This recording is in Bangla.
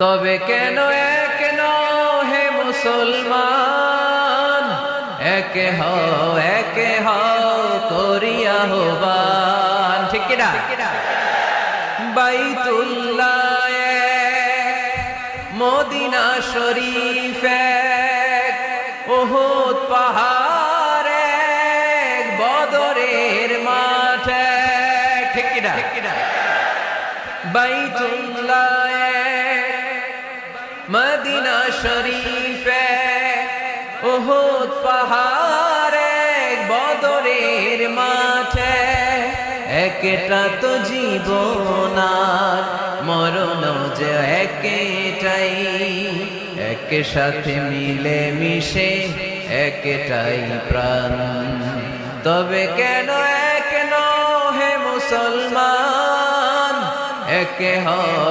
তবে কেন এক নও হে মুসলমান, একে হও করিয়া আহ্বান। ঠিক কিনা? বাইতুল্লাহ এক, মদিনা শরীফ এক, উহুদ পাহাড় এক, বদরের মাঠ এক। ঠিক কিনা? বাইতুল্লাহ এক, মদিনা শরীফ এক, উহুদ পাহাড় এক, বদরের মাঠ এক। একটা তো জীবন আর মরণ যে একটাই, একসাথে মিলে মিশে একটাই প্রাণ। তবে কেন এক নও হে মুসলমান, একে হও